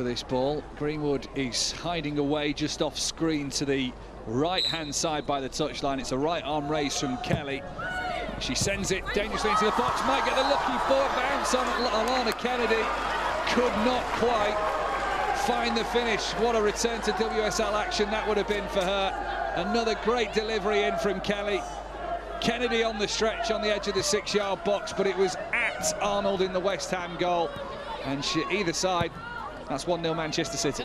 this ball. Greenwood is hiding away just off screen to the right-hand side by the touchline. It's a right arm raise from Kelly. She sends it dangerously into the box. Might get the lucky forward bounce on Alana Kennedy. Could not quite find the finish. What a return to WSL action that would have been for her. Another great delivery in from Kelly. Kennedy on the stretch on the edge of the 6-yard box, but it was at Arnold in the West Ham goal. And either side, that's 1-0 Manchester City.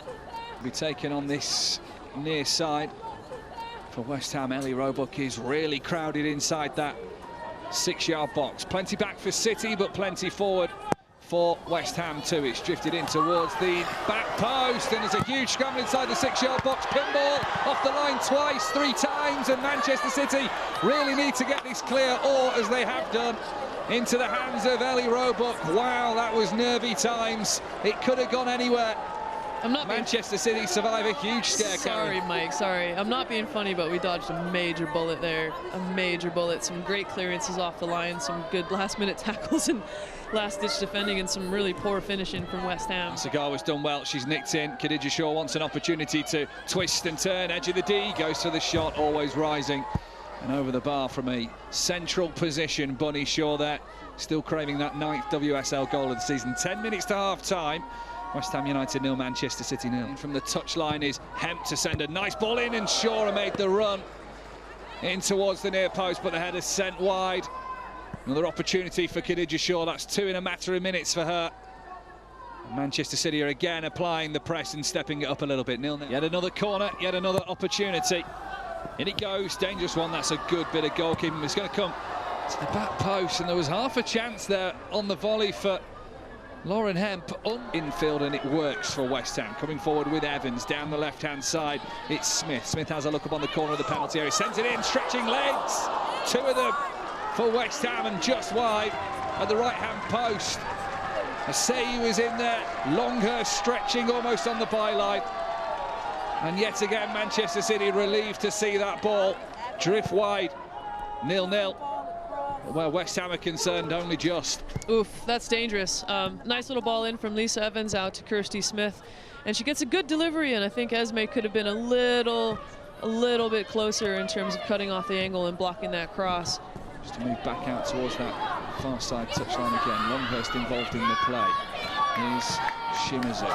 Be taken on this near side for West Ham. Ellie Roebuck is really crowded inside that 6-yard box. Plenty back for City, but plenty forward for West Ham too. It's drifted in towards the back post, and there's a huge scramble inside the 6-yard box. Pinball off the line twice, 3 times, and Manchester City really need to get this clear, or as they have done, into the hands of Ellie Roebuck. Wow, that was nervy times. It could have gone anywhere. Manchester City survive a huge scare. Sorry, Mike, sorry. I'm not being funny, but we dodged a major bullet there. A major bullet. Some great clearances off the line, some good last-minute tackles and last-ditch defending, and some really poor finishing from West Ham. Hasegawa's done well. She's nicked in. Khadija Shaw wants an opportunity to twist and turn. Edge of the D, goes for the shot, always rising. And over the bar from a central position, Bunny Shaw there, still craving that 9th WSL goal of the season. 10 minutes to half-time. West Ham United 0, Manchester City 0. From the touchline is Hemp to send a nice ball in, and Shaw made the run in towards the near post, but the header's sent wide. Another opportunity for Khadija Shaw. That's 2 in a matter of minutes for her. Manchester City are again applying the press and stepping it up a little bit. 0-0. Yet another corner, yet another opportunity. In it goes, dangerous one. That's a good bit of goalkeeping. It's going to come to the back post, and there was half a chance there on the volley for Lauren Hemp infield, and it works for West Ham. Coming forward with Evans down the left-hand side. It's Smith. Smith has a look up on the corner of the penalty area. Sends it in, stretching legs. 2 of them for West Ham, and just wide at the right-hand post. Asseyu is in there. Longhurst stretching almost on the byline. And yet again, Manchester City relieved to see that ball drift wide. 0-0. Where West Ham are concerned, only just. Oof, that's dangerous. Nice little ball in from Lisa Evans out to Kirsty Smith, and she gets a good delivery, and I think Esme could have been a little bit closer in terms of cutting off the angle and blocking that cross. Just to move back out towards that far side touchline again. Longhurst involved in the play. Here's Shimizu.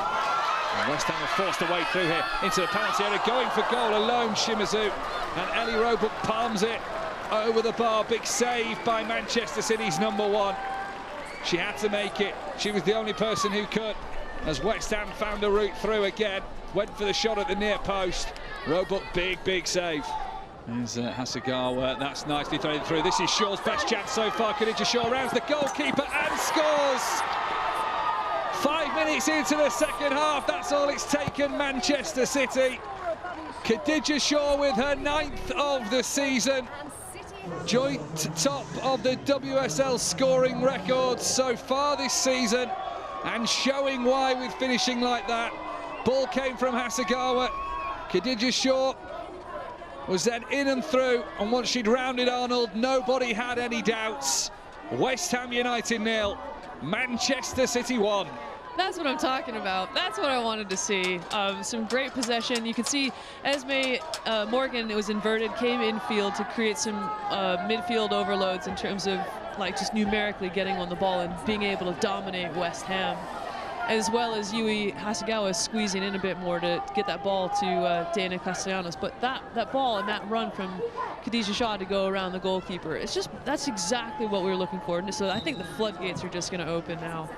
And West Ham are forced away through here into the penalty area, going for goal alone, Shimizu, and Ellie Roebuck palms it over the bar. Big save by Manchester City's #1. She had to make it. She was the only person who could, as West Ham found a route through again. Went for the shot at the near post. Roebuck, big save. There's Hasegawa. That's nicely threaded through. This is Shaw's best chance so far. Khadija Shaw rounds the goalkeeper and scores. 5 minutes into the second half. That's all it's taken, Manchester City. Khadija Shaw with her 9th of the season. Joint top of the WSL scoring records so far this season, and showing why with finishing like that. Ball came from Hasegawa. Khadija Shaw was then in and through, and once she'd rounded Arnold, nobody had any doubts. West Ham United 0, Manchester City 1. That's what I'm talking about. That's what I wanted to see. Some great possession. You could see Esme Morgan, it was inverted, came infield to create some midfield overloads in terms of like just numerically getting on the ball and being able to dominate West Ham, as well as Yui Hasegawa squeezing in a bit more to get that ball to Dana Castellanos. But that ball and that run from Khadija Shaw to go around the goalkeeper, that's exactly what we were looking for. So I think the floodgates are just going to open now.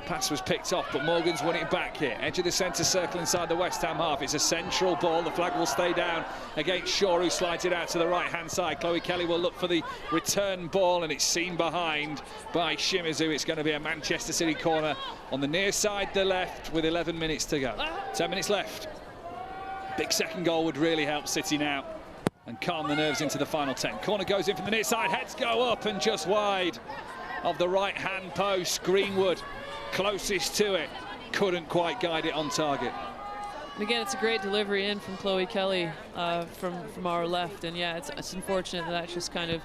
Pass was picked off, but Morgan's won it back here. Edge of the centre circle inside the West Ham half. It's a central ball. The flag will stay down against Shaw, who slides it out to the right-hand side. Chloe Kelly will look for the return ball, and it's seen behind by Shimizu. It's going to be a Manchester City corner on the near side, the left, with 11 minutes to go. 10 minutes left. Big second goal would really help City now and calm the nerves into the final 10. Corner goes in from the near side. Heads go up and just wide of the right-hand post. Greenwood closest to it, couldn't quite guide it on target. And again, it's a great delivery in from Chloe Kelly from our left, and yeah, it's unfortunate that just kind of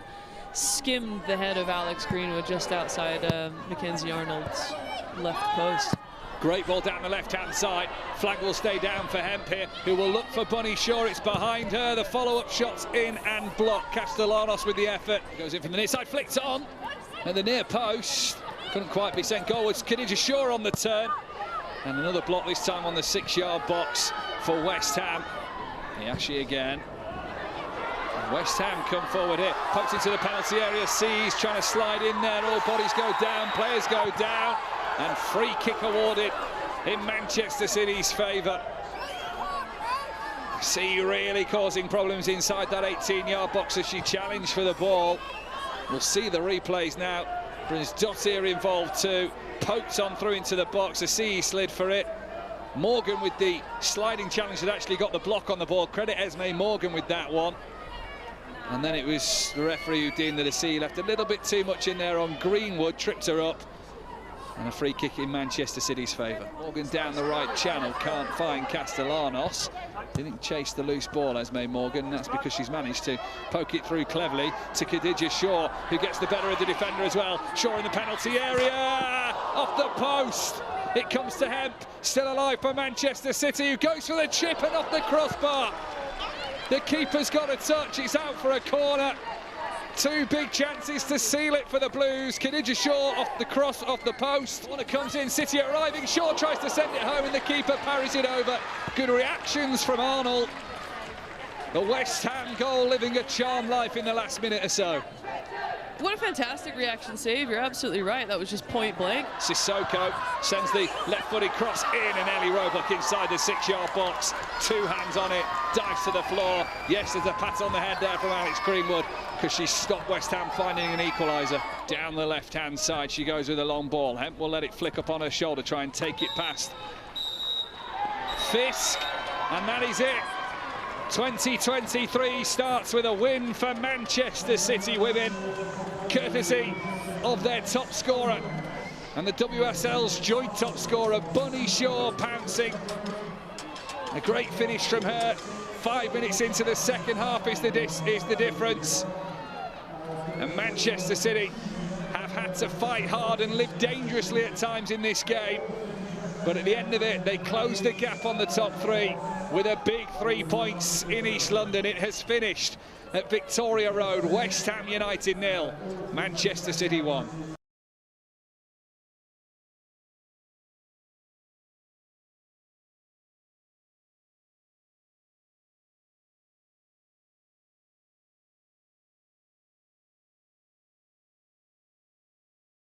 skimmed the head of Alex Greenwood just outside Mackenzie Arnold's left post. Great ball down the left-hand side. Flag will stay down for Hemp here, who will look for Bunny Shaw. It's behind her. The follow-up shot's in and blocked. Castellanos with the effort. Goes in from the near side, flicked on. At the near post. Couldn't quite be sent goalwards. Khadija Shaw on the turn. And another block, this time on the 6-yard box for West Ham. Yashi again. West Ham come forward here. Pokes into the penalty area. Sees trying to slide in there. All bodies go down. Players go down. And free kick awarded in Manchester City's favour. See really causing problems inside that 18-yard box as she challenged for the ball. We'll see the replays now. There's Dottir involved too. Poked on through into the box. Asii slid for it. Morgan with the sliding challenge that actually got the block on the ball. Credit Esme Morgan with that one. And then it was the referee who deemed that Asii left a little bit too much in there on Greenwood. Tripped her up. And a free kick in Manchester City's favour. Morgan down the right channel, can't find Castellanos. Didn't chase the loose ball, Esme Morgan. That's because she's managed to poke it through cleverly to Khadija Shaw, who gets the better of the defender as well. Shaw in the penalty area, off the post. It comes to Hemp, still alive for Manchester City, who goes for the chip and off the crossbar. The keeper's got a touch, it's out for a corner. Two big chances to seal it for the Blues. Khadija Shaw off the cross, off the post. Warner comes in, City arriving. Shaw tries to send it home and the keeper parries it over. Good reactions from Arnold. The West Ham goal living a charmed life in the last minute or so. What a fantastic reaction save. You're absolutely right. That was just point blank. Sissoko sends the left-footed cross in and Ellie Roebuck inside the 6-yard box. Two hands on it, dives to the floor. Yes, there's a pat on the head there from Alex Greenwood because she stopped West Ham finding an equaliser. Down the left-hand side, she goes with a long ball. Hemp will let it flick up on her shoulder, try and take it past Fisk, and that is it. 2023 starts with a win for Manchester City women, courtesy of their top scorer and the WSL's joint top scorer, Bunny Shaw, pouncing. A great finish from her. 5 minutes into the second half is the difference. And Manchester City have had to fight hard and live dangerously at times in this game. But at the end of it, they closed the gap on the top three with a big 3 points in East London. It has finished at Victoria Road. West Ham United 0, Manchester City 1.